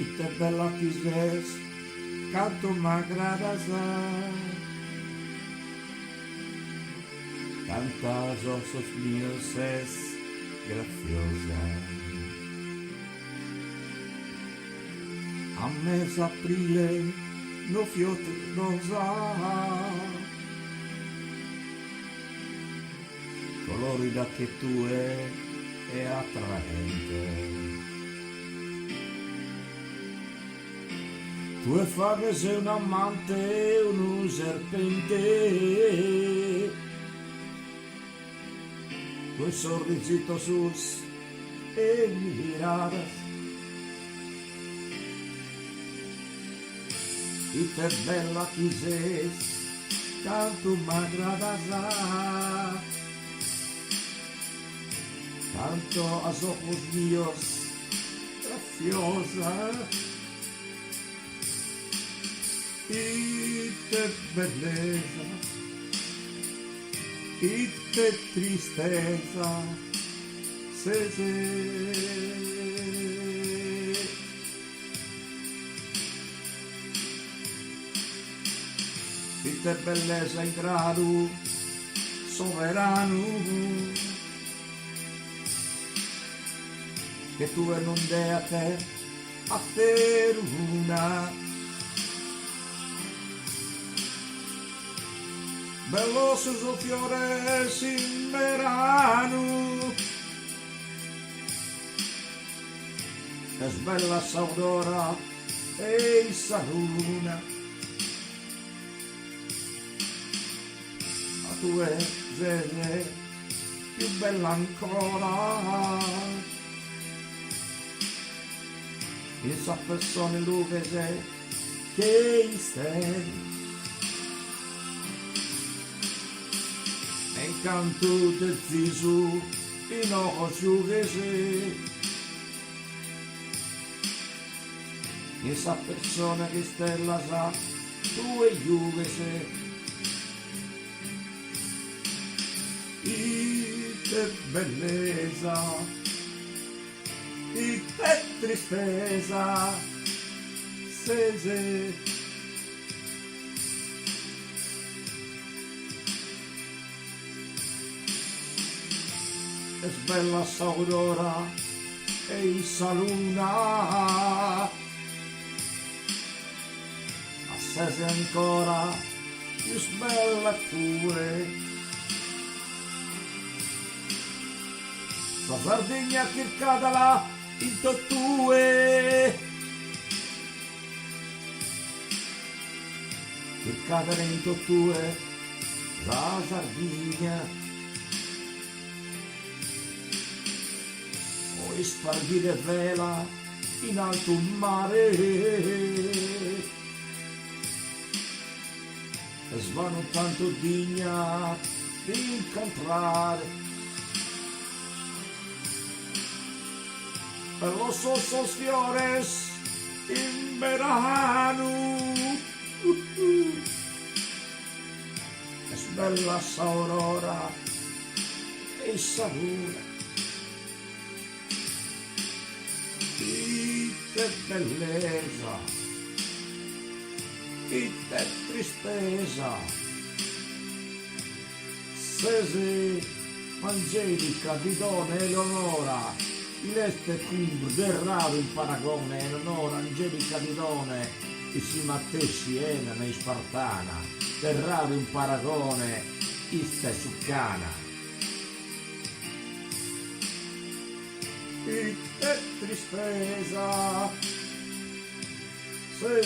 Ite bella quises, canto m'agradas cantas osos míos es graciosa. A mes aprile no fiote rosa, colorida che tu è attraente. Tu fame sei un amante, un serpente, tu sorrisito sus e miradas, y te bella quises, canto m'agradas, canto a ojos míos, graciosa. Y te belleza, y te tristeza, se. Y te belleza in grado soberano, che tu non dea a te una. Bellosos o fiores in verano, es bella saudora e sa luna, a tu è zene più bella ancora, in sa persone luvese che in stelle. Canto del viso in ojos juguese, esa persona che stella sa tu e juguese, y te belleza, y te tristeza, se. Es bella saudora e sa luna, assese ancora più bella pure, la Sardegna che cade là in tue, che cade in tue, la Sardegna. E spargere vela in alto mare, e svano tanto digna di incontrare per los osos fiores in verano, es bella sa aurora e sa luna. Y te belleza, y te tristeza, sese Angelica, Didone, Eleonora, Ileste Cumbr, del raro in paragone, Eleonora, Angelica, Didone, e si matte Siena, nei Spartana, del raro in paragone, iste succana. Y te tristeza, se